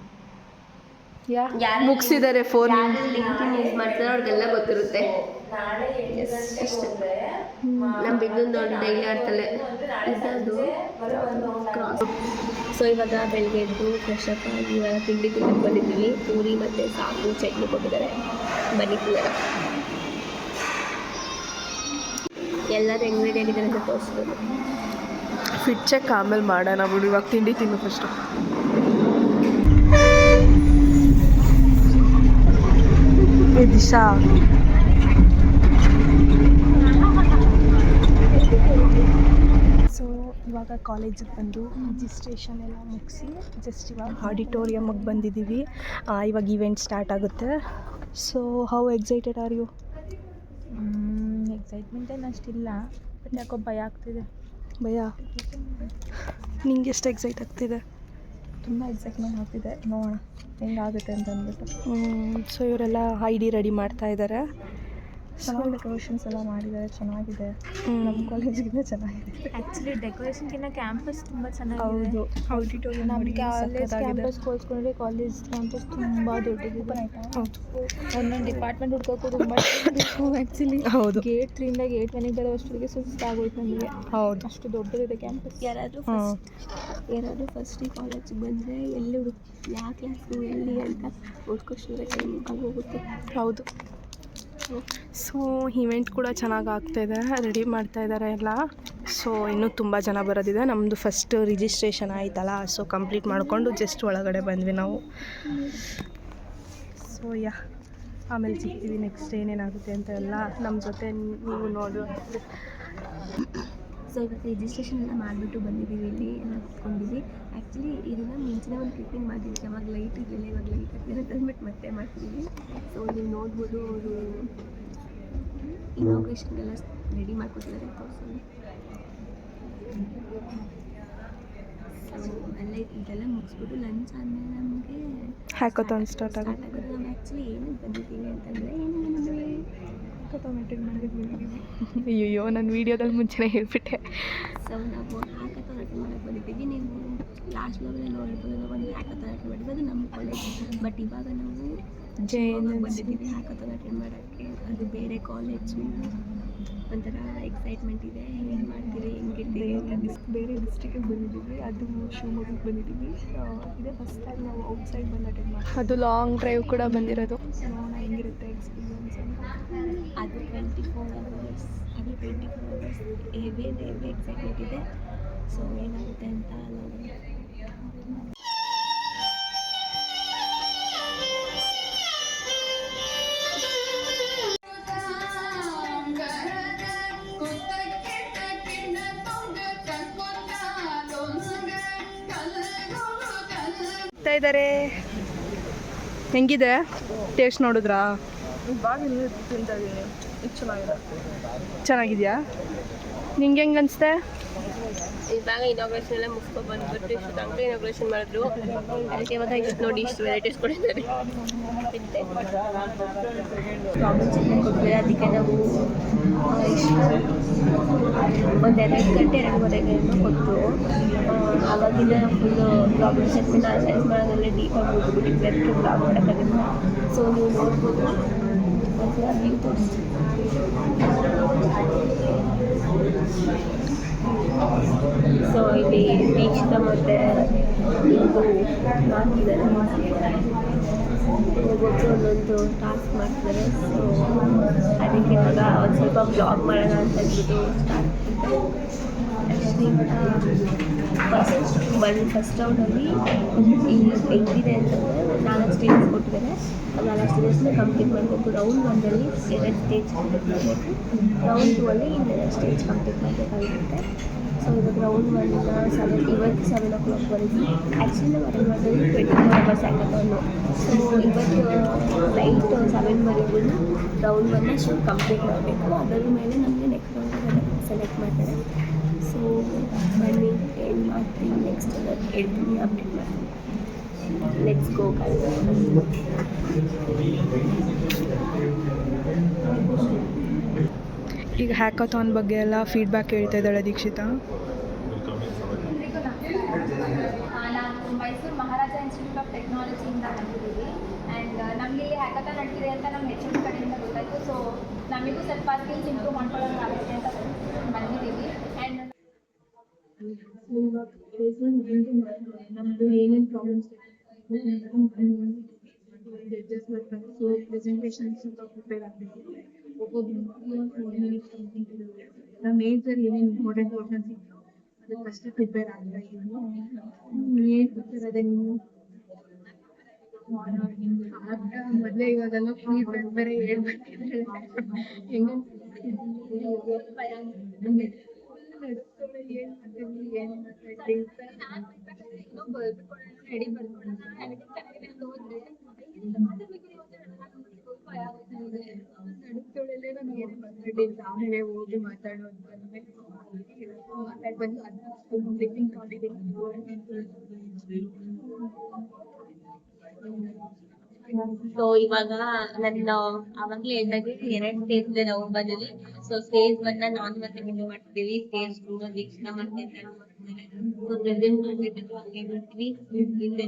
ಮುಗಿಸಿದ್ದಾರೆ. ಫೋನ್ ಲಿಂಕಿನ್ ಯೂಸ್ ಮಾಡ್ತಾರೆ, ಅವ್ರಿಗೆಲ್ಲ ಗೊತ್ತಿರುತ್ತೆ. ನಮ್ಮ ಬಿಂದು ನೋಡಿ ಡೈಲಿ ಆಡ್ತಾಳೆ ಇದದು ಕ್ರಾಸ್. ಸೊ ಇವಾಗ ಬೆಳಗ್ಗೆ ಎದ್ದು ಫ್ರೆಶ್ ಅಪ್ ಆಗಿ ಇವಾಗ ತಿಂಡಿ ತಿನ್ನಕ್ಕೆ ಬಂದಿದ್ದೀವಿ. ಪೂರಿ ಮತ್ತು ಸಾಗು ಚಟ್ನಿ ಕೊಟ್ಟಿದ್ದಾರೆ. ಬನ್ನಿ ತಿನ್ನೋಣ. ಎಲ್ಲರೂ ಹೆಂಗೆ ರೆಡಿ ಆಗಿದ್ದಾರೆ ಅಂತ ತೋರಿಸ್ಬೋದು. ಫಿಟ್ ಚೆಕ್ ಆಮೇಲೆ ಮಾಡೋಣ ಬಿಡು, ಇವಾಗ ತಿಂಡಿ ತಿನ್ನು ಫಸ್ಟು. ದಿಶಾ ಸೊ ಇವಾಗ ಕಾಲೇಜಿಗೆ ಬಂದು ರಿಜಿಸ್ಟ್ರೇಷನ್ ಎಲ್ಲ ಮುಗಿಸಿ ಜಸ್ಟ್ ಇವಾಗ ಆಡಿಟೋರಿಯಮ್ಗೆ ಬಂದಿದ್ದೀವಿ. ಇವಾಗ ಈವೆಂಟ್ ಸ್ಟಾರ್ಟ್ ಆಗುತ್ತೆ. So how excited are you? Excitement ಏನು ಅಷ್ಟಿಲ್ಲ, ಬಟ್ ಯಾಕೋ ಭಯ ಆಗ್ತಿದೆ. ಭಯ? ನಿಂಗೆ ಎಷ್ಟು ಎಕ್ಸೈಟ್ ಆಗ್ತಿದೆ? ತುಂಬ ಎಕ್ಸೈಟ್ಮೆಂಟ್ ಆಗ್ತಿದೆ, ನೋಡೋಣ ಹೆಂಗಾಗುತ್ತೆ ಅಂತ ಅಂದ್ಬಿಟ್ಟು. ಸೊ ಇವರೆಲ್ಲ ID ರೆಡಿ ಮಾಡ್ತಾ ಇದ್ದಾರೆ. ಚೆನ್ನಾಗಿ ಡೆಕೋರೇಷನ್ಸ್ ಎಲ್ಲ ಮಾಡಿದ್ದಾರೆ, ಚೆನ್ನಾಗಿದೆ. ನಮ್ಮ ಕಾಲೇಜಿಗಿಂತ ಚೆನ್ನಾಗಿದೆ. ಆ್ಯಕ್ಚುಲಿ ಡೆಕೋರೇಷನ್ಗಿಂತ ಕ್ಯಾಂಪಸ್ ತುಂಬ ಚೆನ್ನಾಗಿದೆ. ಹೌದು, ಆಡಿಟೋರಿಯಂ ನಮ್ಮ ಕಾಲೇಜ್ ಕ್ಯಾಂಪಸ್ ಹೋಲಿಸ್ಕೊಂಡ್ರೆ ಕಾಲೇಜ್ ಕ್ಯಾಂಪಸ್ ತುಂಬ ದೊಡ್ಡದಿದೆ. ಹೌದು, ಒಂದೊಂದು ಡಿಪಾರ್ಟ್ಮೆಂಟ್ ಹುಡ್ಕೋಕ್ಕೂ ತುಂಬ ಆ್ಯಕ್ಚುಲಿ. ಹೌದು, ಗೇಟ್ 3ಇಂದ ಗೇಟ್ 1ಗೆ ಬರೋವಷ್ಟಿಗೆ ಸುಸ್ತಾಗೋಯ್ತು ನಮಗೆ. ಹೌದು, ಅಷ್ಟು ದೊಡ್ಡದಿದೆ ಕ್ಯಾಂಪಸ್. ಯಾರಾದರೂ ಫಸ್ಟ್ ಈ ಕಾಲೇಜಿಗೆ ಬಂದರೆ ಎಲ್ಲಿ ಯಾವ ಕ್ಲಾಸು ಎಲ್ಲಿ ಅಂತ ಹುಡ್ಕೋಷ್ಟಿಗೆ ಟೈಮ್ ಹೋಗುತ್ತೆ. ಹೌದು. ಸೊ ಇವೆಂಟ್ ಕೂಡ ಚೆನ್ನಾಗಿ ಆಗ್ತಾಯಿದೆ, ರೆಡಿ ಮಾಡ್ತಾ ಇದ್ದಾರೆ ಎಲ್ಲ. ಸೊ ಇನ್ನೂ ತುಂಬ ಜನ ಬರೋದಿದೆ. ನಮ್ಮದು ಫಸ್ಟ್ ರಿಜಿಸ್ಟ್ರೇಷನ್ ಆಯ್ತಲ್ಲ, ಸೊ ಕಂಪ್ಲೀಟ್ ಮಾಡಿಕೊಂಡು ಜಸ್ಟ್ ಒಳಗಡೆ ಬಂದ್ವಿ ನಾವು. ಸೊ ಆಮೇಲೆ ಸಿಗ್ತೀವಿ ನೆಕ್ಸ್ಟ್ ಏನೇನಾಗುತ್ತೆ ಅಂತ ಎಲ್ಲ ನಮ್ಮ ಜೊತೆ ನೀವು ನೋಡು. ಸೊ ಇವಾಗ ರಿಜಿಸ್ಟ್ರೇಷನ್ ಎಲ್ಲ ಮಾಡಿಬಿಟ್ಟು ಬಂದಿದ್ದೀವಿ, ಇಲ್ಲಿ ಎಲ್ಲ ಕುತ್ಕೊಂಡಿದ್ವಿ. ಆ್ಯಕ್ಚುಲಿ ಇದನ್ನು ಮುಂಚೆನೇ ಒಂದು ಕ್ಲಿಪ್ಪಿಂಗ್ ಮಾಡಿದ್ವಿ, ಅವಾಗ ಲೈಟ್ ಇರಲಿಲ್ಲ, ಇವಾಗ ಲೈಟ್ ಹಾಕ್ತೀನಿ ಅಂತ ಅಂದ್ಬಿಟ್ಟು ಮತ್ತೆ ಮಾಡ್ತಿದ್ದೀವಿ. ಸೊ ನೀವು ನೋಡ್ಬೋದು ಅವರು ಇನಾಗ್ರೇಷನ್ಗೆಲ್ಲ ರೆಡಿ ಮಾಡ್ಕೊತಿದ್ದಾರೆ ತೋರಿಸೋದು. ಸೊ ಎಲ್ಲ ಇದೆಲ್ಲ ಮುಗಿಸ್ಬಿಟ್ಟು ಲಂಚ್ ಆದಮೇಲೆ ನಮಗೆ ಹ್ಯಾಕಥಾನ್ ಸ್ಟಾರ್ಟ್ ಆಗುತ್ತೆ. ನಾವು ಆ್ಯಕ್ಚುಲಿ ಏನಕ್ಕೆ ಬಂದಿದ್ದೀವಿ ಅಂತಂದರೆ ಏನಿದೆ ಅಟೋಮೆಟಿಕ್ ಮಾಡಿದ್ವಿ. ಅಯ್ಯೋ ನಾನು ವೀಡಿಯೋದಲ್ಲಿ ಮುಂಚೆನೇ ಹೇಳ್ಬಿಟ್ಟೆ. ಸೊ ನಾವು ಹ್ಯಾಕಥಾನ್ ಅಟೆಂಡ್ ಮಾಡೋಕ್ಕೆ ಬಂದಿದ್ದೀವಿ. ನೀವು ಲಾಸ್ಟ್ ಬ್ಲಾಗಲ್ಲಿ ನೋಡಿರ್ಬೋದು, ನಾವು ಒಂದು ಹ್ಯಾಕಥಾನ್ ಅಟೆಂಡ್ ಮಾಡಿದ್ವಿ, ಅದು ನಮ್ಮ ಕಾಲೇಜ್. ಬಟ್ ಇವಾಗ ನಾವು ಬಂದಿದ್ದೀವಿ ಹ್ಯಾಕಥಾನ್ ಅಟೆಂಡ್ ಮಾಡೋಕ್ಕೆ. ಅದು ಬೇರೆ ಕಾಲೇಜು, ಒಂಥರ ಎಕ್ಸೈಟ್ಮೆಂಟ್ ಇದೆ, ಏನು ಮಾಡ್ತೀವಿ ಹೆಂಗಿರ್ತೀವಿ ಬೇರೆ ಡಿಸ್ಟ್ರಿಕ್ಕಿಗೆ ಬಂದಿದ್ದೀವಿ, ಅದು ಶಿವಮೊಗ್ಗಕ್ಕೆ ಬಂದಿದ್ದೀವಿ. ಇದೇ ಫಸ್ಟ್ ಟೈಮ್ ನಾವು ಔಟ್ಸೈಡ್ ಬಂದು ಅಟೆಂಡ್ ಮಾಡಿ, ಅದು ಲಾಂಗ್ ಡ್ರೈವ್ ಕೂಡ ಬಂದಿರೋದು. ನೋಡೋಣ ಹೆಂಗಿರುತ್ತೆ ಎಕ್ಸ್ಪೀರಿಯನ್ಸ್ ಅಂತ. ಅದು 24 hours ಹೆವಿ ಎಕ್ಸೈಟ್ಮೆಂಟ್ ಇದೆ. ಸೊ ಏನಾಗುತ್ತೆ ಅಂತ ನೋಡೋಣ. ಇದ್ದಾರೆ. ಹೆಂಗಿದೆ ಟೇಸ್ಟ್ ನೋಡಿದ್ರಾ? ಚೆನ್ನಾಗಿದೆಯಾ? ನಿಂಗೆ ಹೆಂಗೆ ಅನಿಸ್ತೆ? ಇವಾಗ ಇನಾಗ್ರೇಷನ್ ಎಲ್ಲ ಮುಗಿಸ್ಕೊಂಡು ಬಂದ್ಬಿಟ್ಟು ಇಷ್ಟು ತನಕ ಇನಾಗ್ರೇಷನ್ ಮಾಡಿದ್ರು. ಅದಕ್ಕೆ ಇವಾಗ ಇಷ್ಟು ನೋಡಿ ಇಷ್ಟು ವೆರೈಟೀಸ್ ಕೊಟ್ಟಿದ್ದಾರೆ. ಪ್ರಾಬ್ಲಮ್ ಚಿಕನ್ ಕೊಟ್ಟಿದ್ದಾರೆ. ಅದಕ್ಕೆ ನಾವು ಒಂದು 2 ಗಂಟೆ 2:30 ಕೊಟ್ಟರು. ಆವಾಗಿಂದ ಫುಲ್ಲು ಪ್ರಾಬ್ಲಮ್ ಸೆಟ್ಮೆಂಟ್ ಅನಲೈಸ್ ಮಾಡೋದ್ರಲ್ಲಿ ಡೀಪಾಗಿ ಹೋಗ್ಬಿಟ್ಟಿದ್ವಿ, ಅದಕ್ಕೆ ಬ್ಲಾಗ್ ಮಾಡೋಕ್ಕಾಗಿಲ್ಲ. ಸೊ ನೀವು ನೋಡ್ಬೋದು, ವ್ಯೂ ತೋರಿಸ್ತೀವಿ. ಸೊ ಇಲ್ಲಿ ದೀಕ್ಷಿತ ಮತ್ತು ಇದು ಮಾಡ್ತಿದ್ದಾರೆ, ಒಬ್ಬೊಬ್ಬರು ಒಂದೊಂದು ಟಾಸ್ಕ್ ಮಾಡ್ತಿದ್ದಾರೆ. ಸೊ ಅದಕ್ಕೆ ಇವಾಗ ಒಂದು ಸ್ವಲ್ಪ ಬ್ಲಾಗ್ ಮಾಡೋಣ ಅಂತ ಅಂದ್ಬಿಟ್ಟು ಸ್ಟಾರ್ಟ್ ಫಸ್ಟ್ ರೌಂಡಲ್ಲಿ ಹೆಂಗಿದೆ ಅಂತಂದರೆ 4 ಸ್ಟೇಜಸ್ ಕೊಟ್ಟಿದ್ದಾರೆ. ಆ 4 ಸ್ಟೇಜಸ್ನ ಕಂಪ್ಲೀಟ್ ಮಾಡಬೇಕು. ರೌಂಡ್ 1ಅಲ್ಲಿ 2 ಸ್ಟೇಜ್ ಕಂಪ್ಲೀಟ್ ಮಾಡಬೇಕು. ರೌಂಡ್ 2ಅಲ್ಲಿ 2 ಸ್ಟೇಜ್ ಕಂಪ್ಲೀಟ್ ಮಾಡಬೇಕಾಗಿರುತ್ತೆ. ಸೊ ಇವಾಗ ರೌಂಡ್ 1 ಇವತ್ತು 7 o'clockವರೆಗೆ. ಆ್ಯಕ್ಚುಲಿ ನಾವು ಅಟೆಂಡ್ ಮಾಡಿದ್ರೆ 24 hours ಹ್ಯಾಕಥಾನು. ಸೊ ಇವತ್ತು ನೈಟ್ 7ವರೆಗೂ ರೌಂಡ್ 1 ಶುಡ್ ಕಂಪ್ಲೀಟ್ ಮಾಡಬೇಕು. ಅದರ ಮೇಲೆ ನಮಗೆ ನೆಕ್ಸ್ಟ್ ರೌಂಡ್ ಸೆಲೆಕ್ಟ್ ಮಾಡ್ತಾರೆ. ಸೊ ಬನ್ನಿ ಏನು ಮಾಡ್ತೀನಿ ನೆಕ್ಸ್ಟ್ ಹೇಳ್ತೀನಿ, ಅಪ್ಡೇಟ್ ಮಾಡ್ತೀನಿ. Let's go guys. ಈಗ ಹ್ಯಾಕಥಾನ್ ಬಗ್ಗೆ ಎಲ್ಲ ಫೀಡ್ಬ್ಯಾಕ್ ಹೇಳ್ತಾ ಇದ್ದಾಳೆ ದೀಕ್ಷಿತಾ. ನಾನು ಮೈಸೂರು ಮಹಾರಾಜ ಇನ್ಸ್ಟಿಟ್ಯೂಟ್ ಆಫ್ ಟೆಕ್ನಾಲಜಿಯಿಂದ ಬಂದಿದ್ದೀವಿ. ಆ್ಯಂಡ್ ನಮಗೆ ಇಲ್ಲಿ ಹ್ಯಾಕಥಾನ್ ನಡೀತಿದೆ ಅಂತ ನಮ್ಮ HR ಕಡೆಯಿಂದ ಗೊತ್ತಾಯಿತು. ಸೊ ನಮಗೂ ಸ್ವಲ್ಪ ಸ್ಕಿಲ್ಸ್ ಇಂಪ್ರೂವ್ ಮಾಡ್ಕೊಳ್ಳೋಕ್ಕಾಗುತ್ತೆ ಅಂತ ಬಂದಿದ್ದೀವಿ. ಆ್ಯಂಡ್ ನಮ್ಮದು ಏನೇನು ಪ್ರಾಬ್ಲಮ್ಸ್ ಸೊ ಪ್ರೆಸೆಂಟೇಷನ್ಸ್ ಸ್ವಲ್ಪ ಪ್ರಿಪೇರ್ ಆಗಬೇಕು. ನಮ್ಮ ಮೇಜರ್ ಏನೇನು ಇಂಪಾರ್ಟೆಂಟ್ ಕ್ವಶನ್ಸ್ ಇತ್ತು ಅದಕ್ಕಷ್ಟೇ ಪ್ರಿಪೇರ್ ಆಗ್ತಾ ಇದ್ದೀವಿ. ಏನು ಪ್ರಿಪೇರ್ ಅದೇ ನೀವು ಮೊದಲೇ ಇವಾಗೆಲ್ಲ ಫೀಡ್ಬ್ಯಾಕ್ ಬೇರೆ ಹೇಳ್ಬೇಕಿದ್ರೆ ಹೆಂಗೆ ಏನು ಮಾಡ್ತೀವಿ ಏನು ಮಾತಾಡ್ತೀವಿ ರೆಡಿ ಬರ್ಕೊಳ್ಳೋಣ. ನಡುತ್ತೊಳಲ್ಲೇ ನಾನು ಏನು ಮಾತಾಡಿಲ್ಲ, ಆಮೇಲೆ ಹೋಗಿ ಮಾತಾಡೋದು ಮಾತಾಡಿ ಬಂದು ಅದನ್ನ ಕ್ಲಿಪ್ಪಿಂಗ್ ತಗೊಂಡಿದ್ದೀನಿ. ಸೊ ಇವಾಗ ನನ್ನ ಅವಾಗಲೇ ಹೇಳಿದಾಗೆ 2 ಸ್ಟೇಜ್ ಇದೆ ರೌಂಡ್ 1ಅಲ್ಲಿ. ಸೊ ಸ್ಟೇಜ್ 1 ನಾನು ಮತ್ತೆ ವಿಡಿಯೋ ಮಾಡ್ತೀವಿ, ಸ್ಟೇಜ್ 2 ದೀಕ್ಷಿತಾ ಮತ್ತೆ ಸೊ ಪ್ರೆಸೆಂಟ್ ಮಾಡ್ಬಿಟ್ಟು ಹಾಗೆ ಮಾಡ್ತೀವಿ. ಹಿಂದೆ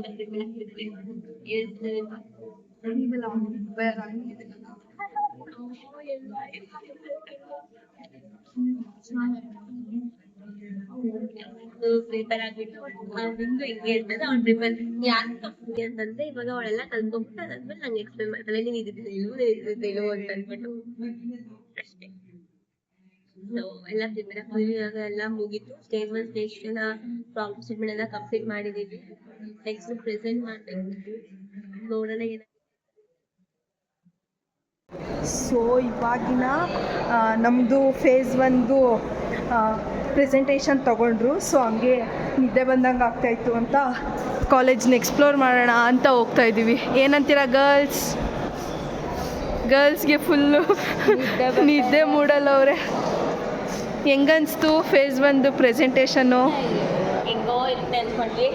ಪ್ರಿಪೇರ್ ಆಗ್ಬಿಟ್ಟು ನಿಂದು ಹಿಂಗೆ ಹೇಳ್ತದೆ ಅವ್ನು ಪ್ರಿಪೇರ್ ಯಾಕೆ ಅಂತಂದ್ರೆ ಇವಾಗ ಅವಳೆಲ್ಲ ಕಲ್ತ್ಕೊಂಡ್ಬಿಟ್ಟು ಅದಾದ್ಮೇಲೆ ನಂಗೆ ಎಕ್ಸ್ಪ್ಲೇನ್ ಮಾಡ್ತಾಳೆ, ನೀನು ಇದು ಅಂತ ಅಂದ್ಬಿಟ್ಟು ಅಷ್ಟೇ. ಸೊ ಎಲ್ಲ ಪ್ರಿಪೇರ್ ಆಗ್ತೀವಿ. ಇವಾಗ ಎಲ್ಲ ಮುಗೀತು. ಸ್ಟೇಜ್ 1 ಸ್ಟೇಜ್ 2 ಪ್ರಾಬ್ಲಮ್ಸ್ ಎಲ್ಲ ಕಂಪ್ಲೀಟ್ ಮಾಡಿದ್ದೀವಿ. ನೆಕ್ಸ್ಟ್ ಪ್ರೆಸೆಂಟ್ ಮಾಡಬೇಕು. ನೋಡೋಣ ಏನಾಗುತ್ತೆ. ಸೊ ಇವಾಗಿನ ನಮ್ಮದು ಫೇಸ್ 1 ಪ್ರೆಸೆಂಟೇಷನ್ ತೊಗೊಂಡ್ರು. ಸೊ ಹಂಗೆ ನಿದ್ದೆ ಬಂದಂಗೆ ಆಗ್ತಾಯಿತ್ತು ಅಂತ ಕಾಲೇಜ್ನ ಎಕ್ಸ್ಪ್ಲೋರ್ ಮಾಡೋಣ ಅಂತ ಹೋಗ್ತಾ ಇದ್ದೀವಿ. ಏನಂತೀರ ಗರ್ಲ್ಸ್ಗೆ ಫುಲ್ಲು ನಿದ್ದೆ ಮೂಡಲ್ಲವ್ರೆ. ಹೆಂಗನ್ಸ್ತು ಫೇಸ್ 1 ಪ್ರೆಸೆಂಟೇಷನ್ನು? ಹೆಂಗೋ ಇರುತ್ತೆ ಅಂದ್ಕೊಂಡ್ವಿ,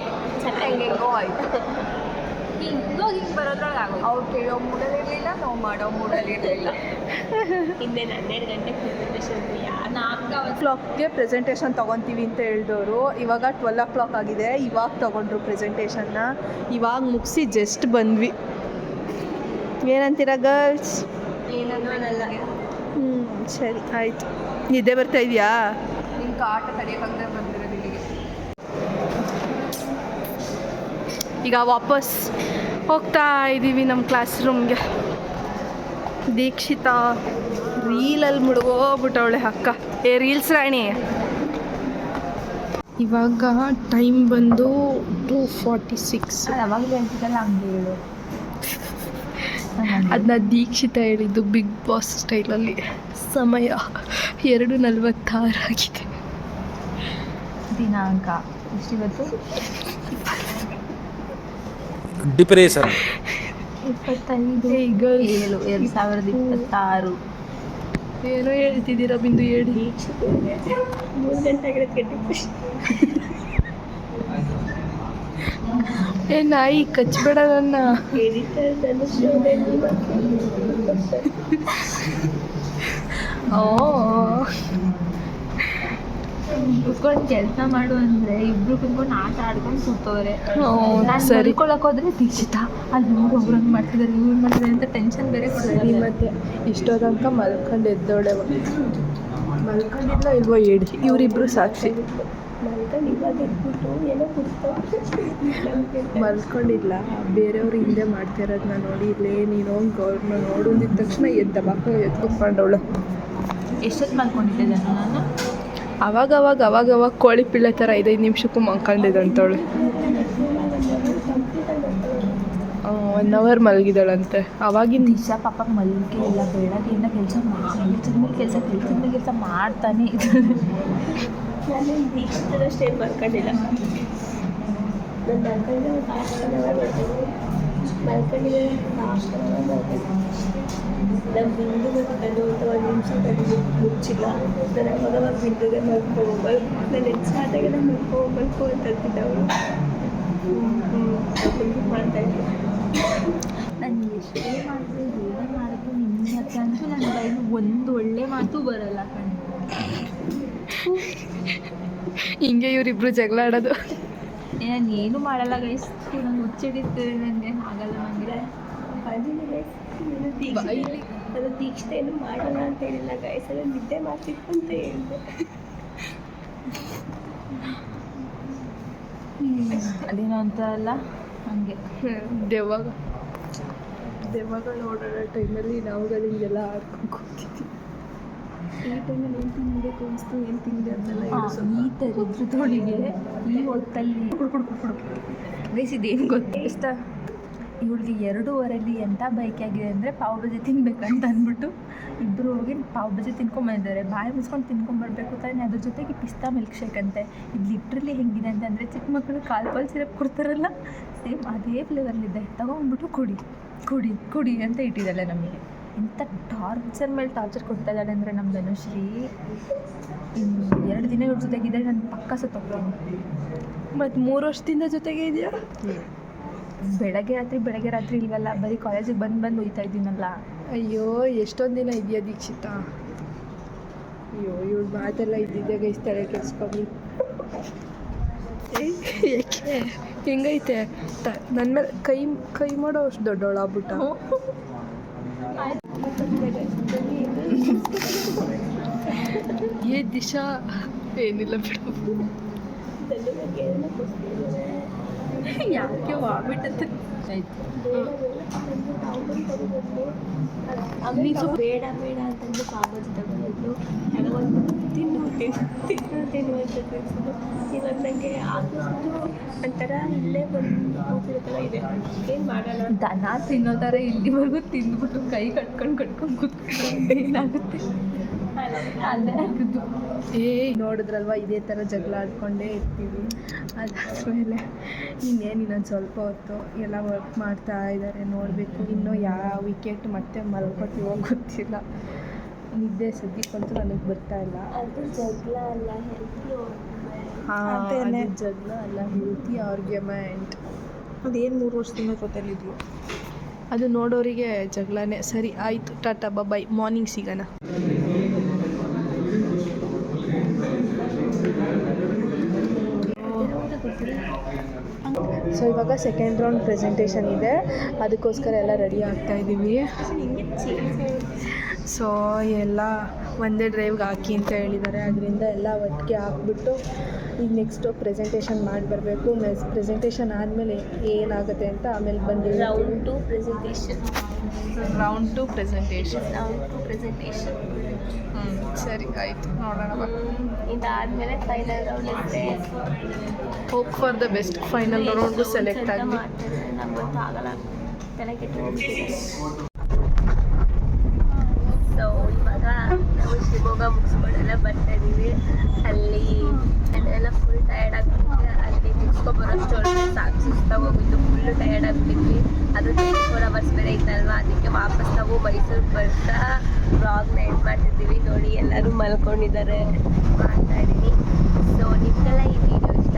ಚೆನ್ನಾಗಿ ಹೆಂಗೋ ಆಯಿತು. ಹಿಂಗೆ ಬರೋದ್ರೊಳಗೆ ಆಗೋದು. ಅವ್ರು ಕೇಳೋ ಮೂಡಲ್ಲಿರಲಿಲ್ಲ, ನಾವು ಮಾಡೋ ಮೂಡಲ್ಲಿರಲಿಲ್ಲ. ಇನ್ನೇನು 12 ಗಂಟೆಗೆ ಪ್ರೆಸೆಂಟೇಷನ್, 4 ಕ್ಲಾಕ್ಗೆ ಪ್ರೆಸೆಂಟೇಷನ್ ತೊಗೊತೀವಿ ಅಂತ ಹೇಳಿದವರು ಇವಾಗ 12 o'clock ಆಗಿದೆ. ಇವಾಗ ತೊಗೊಂಡ್ರು ಪ್ರೆಸೆಂಟೇಷನ್ನ. ಇವಾಗ ಮುಗಿಸಿ ಜಸ್ಟ್ ಬಂದ್ವಿ. ಏನಂತೀರ ಗರ್ಲ್ಸ್? ಏನನ್ನೂ ಅನ್ನಲ್ಲ. ಸರಿ ಆಯಿತು. ನಿದ್ದೆ ಬರ್ತಾ ಇದೆಯಾ? ನಿಂಗೆ ಆಟ ಕಡಿಯೋಕ್ಕಾಗದೆ ಬಂದಿರೋದು ಇಲ್ಲಿಗೆ. ಈಗ ವಾಪಸ್ ಹೋಗ್ತಾ ಇದ್ದೀವಿ ನಮ್ಮ ಕ್ಲಾಸ್ ರೂಮ್ಗೆ. ದೀಕ್ಷಿತಾ ರೀಲಲ್ಲಿ ಮುಳುಗೋಗ್ಬಿಟ್ಟವಳೆ ಅಕ್ಕ. ರೀಲ್ಸ್ ರಾಣಿ. ಇವಾಗ ಟೈಮ್ ಬಂದು 2:46. ಯಾವಾಗಲೂ ಹೇಳ್ತಿದ್ದಲ್ಲ ಹಂಗೆ ಹೇಳು. ಅದನ್ನ ದೀಕ್ಷಿತಾ ಹೇಳಿದ್ದು ಬಿಗ್ ಬಾಸ್ ಸ್ಟೈಲಲ್ಲಿ. ಸಮಯ 2:46 ಆಗಿದೆ. ದಿನಾಂಕ ಎಷ್ಟಿವತ್ತು? ಡಿಪ್ರೆಷನ್ 25/7/2026. ಏನೋ ಹೇಳ್ತಿದ್ದೀರಾ ಬಿಂದು? ಹೇಳಿ. 3 ಗಂಟೆ ಆಗಿರೋದಕ್ಕೆ ಡಿಪ್ರೆಷನ್. ನಾಯಿ ಕಚ್ಬೇಡ ನನ್ನ. ಕುತ್ಕೊಂಡು ಕೆಲಸ ಮಾಡು ಅಂದರೆ ಇಬ್ರು ಕುತ್ಕೊಂಡು ಆಟ ಆಡ್ಕೊಂಡು ಕೂತವ್ರೆ. ನಾನು ಸರಿ. ಮಲ್ಕೊಳಕ್ಕೆ ಹೋದ್ರೆ ದೀಕ್ಷಿತಾ ಅಲ್ಲಿ ನೋಡಿ ಒಬ್ರಂಗೆ ಮಾಡ್ತಿದ್ದಾರೆ, ಇವ್ರು ಮಾಡ್ತಿದ್ದಾರೆ ಅಂತ ಟೆನ್ಷನ್ ಬೇರೆ ಕೊಡ್ತಾರೆ. ಮತ್ತೆ ಇಷ್ಟೋ ತನಕ ಮಲ್ಕೊಂಡು ಎದ್ದೋಳೆ. ಮಲ್ಕೊಂಡಿಲ್ಲ ಇಲ್ವೋ ಹೇಳಿ. ಇವರಿಬ್ರು ಸಾಕ್ಷಿ. ಮಲ್ಕೊಂಡು ಇವಾಗ ಎದ್ಬಿಟ್ಟು ಏನೋ ಮಲ್ಕೊಂಡಿಲ್ಲ, ಬೇರೆಯವ್ರು ಹಿಂದೆ ಮಾಡ್ತಿರೋದನ್ನ ನೋಡಿ ಇಲ್ಲೇ ನೀನು ಅವ್ರನ್ನ ನೋಡಿದ ತಕ್ಷಣ ಎದ್ದು ಕುತ್ಕೊಂಡವಳು. ಎಷ್ಟೊತ್ತು ಮಲ್ಕೊಂಡಿದ್ದೆ ನಾನು? ಅವಾಗ ಕೋಳಿ ಪಿಳ್ಳೆ ಥರ 5 ನಿಮಿಷಕ್ಕೂ ಮಲ್ಕೊಂಡಿದ್ದಂತವಳು. 1 hour ಮಲಗಿದಳಂತೆ. ಅವಾಗಿನ ದಿವಸ ಪಾಪ ಮಲ್ಕೆ ಇಲ್ಲ, ಬೆಳಗ್ಗೆಯಿಂದ ಕೆಲಸ ಕೆಲಸದ ಮೇಲೆ ಕೆಲಸ ಮಾಡ್ತಾನೆ ಇದ್ದಾಳೆ. ನಾನು ದೀಕ್ಷಿತರ ಅಷ್ಟೇ ಮಲ್ಕೊಂಡಿಲ್ಲ. ನಾನು ಮಲ್ಕೊಂಡಿದ್ದೆ ಒಂದು half an hour ಮಲ್ಕೊಂಡಿದ್ದೆ. ನಮ್ಮ ಬಿಂದು ಬಂದು ಅಂತ 1 ನಿಮಿಷ ಬಂದು ಮುಚ್ಚಿಲ್ಲ. ನಾನು ಅವಾಗ ಬಿಂದುಗೆ ಮಲ್ಕೊ ನಾನು ಹೆಚ್ಚಾದಾಗೆಲ್ಲ ಮಲ್ಕೊ ಅಂತ ಅಂತಿದ್ದವಳು. ಮಾಡ್ತಾಯಿದ್ದೆ. ನಾನು ಎಷ್ಟೇ ಮಾಡಿದ್ರು ಏನೇ ಮಾಡಿದ್ರು ನಿನ್ನ ಹತ್ರ ಅಂತೂ ನನ್ನ ಬೈಲು ಒಂದು ಒಳ್ಳೆ ಮಾತು ಬರಲ್ಲ ಕಣೆ. ಹಿಂಗೆ ಇವರಿಬ್ರು ಜಗಳ ಆಡೋದು. ನಾನು ಏನು ಮಾಡಲ್ಲ ಗೈಸ್, ನಂಗೆ ಹುಚ್ಚಿಡಿರ್ತದೆ, ನನಗೆ ಆಗಲ್ಲ. ನನಗೆ ಅದು ದೀಕ್ಷಿತ ಏನು ಮಾಡೋಣ ಅಂತ ಹೇಳಿಲ್ಲ ಗೈಸ್, ಅದು ನಿದ್ದೆ ಮಾಡ್ತಿತ್ತು ಅಂತ ಹೇಳಿದೆ. ಅದೇನೋ ಅಂತ ಅಲ್ಲ ಹಂಗೆ. ದೆವ್ವಗಳು ಓಡಾಡೋ ಟೈಮಲ್ಲಿ ನಾವುಗಳು ಹಿಂಗೆಲ್ಲ ಆಡ್ಕೊಂಡು ಕೂತಿದ್ವಿ. ಈ ಟೈಮಲ್ಲಿ ಏನು ತಿನ್ನಬೇಕು ಅನಿಸ್ತು, ಏನು ತಿಂದೆ ಅಂತೆಲ್ಲ ಈ ಥರದ್ರದೊಳಗೆ ಈ ಹೊತ್ತಲ್ಲಿ ಗೈಸ್ ಇದೇನು ಗೊತ್ತಾ ಇಷ್ಟ, ಇವಳಿಗೆ 2:15 ಎಂಥ ಬೈಕ್ ಆಗಿದೆ ಅಂದರೆ ಪಾವ್ ಬಜಿ ತಿನ್ಬೇಕಂತ ಅಂದ್ಬಿಟ್ಟು ಇಬ್ಬರು ಹೋಗಿ ಪಾವ್ ಬಜಿ ತಿನ್ಕೊಂಬಂದಿದ್ದಾರೆ. ಬಾಯಿ ಮುಚ್ಕೊಂಡು ತಿನ್ಕೊಂಬರ್ಬೇಕು ತಾನೇ. ಅದ್ರ ಜೊತೆಗೆ ಪಿಸ್ತಾ ಮಿಲ್ಕ್ ಶೇಕ್ ಅಂತೆ. ಇದು ಲಿಟ್ರಲಿ ಹೆಂಗಿದೆ ಅಂತಂದರೆ ಚಿಕ್ಕ ಮಕ್ಕಳು ಕಾಲ್ ಸಿರಪ್ ಕೊಡ್ತಾರಲ್ಲ, ಸೇಮ್ ಅದೇ ಫ್ಲೇವರ್ಲಿದೆ. ತಗೊಂಡ್ಬಿಟ್ಟು ಕುಡಿ ಅಂತ ಇಟ್ಟಿದ್ದಾಳೆ ನಮಗೆ. ಇಂಥ ಟಾರ್ಚರ್ ಮೇಲೆ ಟಾರ್ಚರ್ ಕೊಡ್ತಾ ಇದ್ದಾಳೆ ಅಂದರೆ ನಮ್ಮ ಧನುಶ್ರೀ. 2 ದಿನ ಇವ್ರ ಜೊತೆಗಿದ್ದರೆ ನಾನು ಪಕ್ಕ ಸತ್ತೋಗ್ತೀನಿ. ಮತ್ತು 3 ವರ್ಷದಿಂದ ಜೊತೆಗೆ ಇದೆಯಾ? ಬೆಳಗ್ಗೆ ರಾತ್ರಿ ಇಲ್ವಲ್ಲ, ಬರೀ ಕಾಲೇಜಿಗೆ ಬಂದು ಹೋಯ್ತಾ ಇದ್ದೀನಲ್ಲ. ಅಯ್ಯೋ ಎಷ್ಟೊಂದು ದಿನ ಇದೆಯಾ ದೀಕ್ಷಿತಾ? ಅಯ್ಯೋ ಇವಳು ಮಾತೆಲ್ಲ ಇದ್ದಿದ್ದೆ ಗೈಸ್, ತಲೆ ಕೆಡಿಸ್ಕೊಂಡು. ಯಾಕೆ ಹೆಂಗೈತೆ ನನ್ನ ಮೇಲೆ ಕೈ ಮಾಡೋ ಅಷ್ಟು ದೊಡ್ಡವಳು ಆಗ್ಬಿಟ್ಟ. ಏ ದಿಶಾ ಏನಿಲ್ಲ ಬಿಡು. ಯಾಕೆ ವಾಮಿಟ್ ಅಂತ ಆಯ್ತು. ಆಮೇಲೆ ನಾವು ಬೇಡ ಬೇಡ ಅಂತಂದು ಪಾವಜಿ ತಗೊಂಡು ತಗೊಂಡು ತಿನ್ನು ಅಂತ ತಿಳಿಸಿದ್ರು. ಇವಾಗ ನನಗೆ ಆದಷ್ಟು ಒಂಥರ ಇಲ್ಲೇ ಬಂದು ಹೋಗಿರೋ ಥರ ಇದೆ. ಏನು ಮಾಡೋಣ? ದನ ತಿನ್ನೋ ಥರ ಇಲ್ಲಿವರೆಗೂ ತಿಂದ್ಬಿಟ್ಟು ಕೈ ಕಟ್ಕೊಂಡು ಕೂತ್ಕೊಂಡು ಏನಾಗುತ್ತೆ ಅದೇ ಆಗೋದು. ನೋಡಿದ್ರಲ್ವ, ಇದೇ ಥರ ಜಗಳ ಆಡ್ಕೊಂಡೇ ಇರ್ತೀವಿ. ಅದಾದಮೇಲೆ ಇನ್ನೊಂದು ಸ್ವಲ್ಪ ಹೊತ್ತು ಎಲ್ಲ ವರ್ಕ್ ಮಾಡ್ತಾ ಇದ್ದಾರೆ, ನೋಡಬೇಕು ಇನ್ನೂ ಯಾವ ವಿಕೆಟ್ ಮತ್ತೆ ಮಲ್ಕೋತೀವೋ ಗೊತ್ತಿಲ್ಲ. ನಿದ್ದೆ ಸದ್ಯಕ್ಕಂತೂ ನನಗೆ ಬರ್ತಾ ಇಲ್ಲ. ಅದು ಜಗಳ ಅಲ್ಲ, ಹೆಲ್ತಿ. ಅದು ಜಗಳ ಅಲ್ಲ, ಹೆಲ್ತಿ ಆರ್ಗ್ಯುಮೆಂಟ್. ಅದೇನು 3 ವರ್ಷದಿಂದ ಗೊತ್ತಲ್ಲಿದ್ವು. ಅದು ನೋಡೋರಿಗೆ ಜಗಳನೇ. ಸರಿ ಆಯಿತು, ಟಾಟಾ ಬಾಯ್, ಮಾರ್ನಿಂಗ್ ಸಿಗೋಣ. ಸೊ ಇವಾಗ ಸೆಕೆಂಡ್ ರೌಂಡ್ ಪ್ರೆಸೆಂಟೇಷನ್ ಇದೆ, ಅದಕ್ಕೋಸ್ಕರ ಎಲ್ಲ ರೆಡಿ ಆಗ್ತಾಯಿದ್ದೀವಿ. ಸೊ ಎಲ್ಲ ಒಂದೇ ಡ್ರೈವ್ಗೆ ಹಾಕಿ ಅಂತ ಹೇಳಿದ್ದಾರೆ, ಅದರಿಂದ ಎಲ್ಲ ಒಟ್ಟಿಗೆ ಹಾಕ್ಬಿಟ್ಟು ಈಗ ನೆಕ್ಸ್ಟು ಪ್ರೆಸೆಂಟೇಷನ್ ಮಾಡಿ ಬರಬೇಕು. ಪ್ರೆಸೆಂಟೇಷನ್ ಆದಮೇಲೆ ಏನಾಗುತ್ತೆ ಅಂತ ಆಮೇಲೆ ಬಂದು ರೌಂಡ್ 2 ಪ್ರೆಸೆಂಟೇಷನ್. ಸರಿ ಆಯಿತು, ನೋಡೋಣ. ಇದಾದಮೇಲೆ ಫೈನಲ್ ರೌಂಡ್ ಇರುತ್ತೆ. Hope for the best, final round select ಆಗಿ. ನಮ್ಗೆ ಗೊತ್ತಾಗಲ್ಲ, ತಲೆ ಕೆಟ್ಟಿದೆ. ಸೊ ಇವಾಗ ನಾವು ಶಿವಮೊಗ್ಗ ಮುಗಿಸ್ಕೊಂಡೆಲ್ಲ ಬರ್ತಾ ಇದ್ದೀವಿ. ಅಲ್ಲಿ ಎಲ್ಲ ಫುಲ್ ಟಯರ್ಡ್ ಆಗಿಬಿಟ್ಟಿದೆ. ಅಲ್ಲಿ ಮುಗಿಸ್ಕೊಬರೋಷ್ಟೊಳಗೆ ಸಾಕು ಸುಸ್ತಾಗಿ ಹೋಗಿದ್ದು, ಫುಲ್ಲು ಟಯರ್ಡ್ ಆಗಿಬಿಟ್ಟಿದ್ವಿ. ಅದು 24 hours ಬೇರೆ ಇತ್ತಲ್ವ, ಅದಕ್ಕೆ ವಾಪಸ್ ನಾವು ಮೈಸೂರಿಗೆ ಬರ್ತಾ ವ್ಲಾಗ್ನ ಎಂಡ್ ಮಾಡ್ತಿದ್ದೀವಿ. ನೋಡಿ ಎಲ್ಲರೂ ಮಲ್ಕೊಂಡಿದ್ದಾರೆ, ಮಾಡ್ತಾ ಇದ್ದೀನಿ. ಸೊ ನಿಮಗೆಲ್ಲ ಈ ವಿಡಿಯೋ ಇಷ್ಟ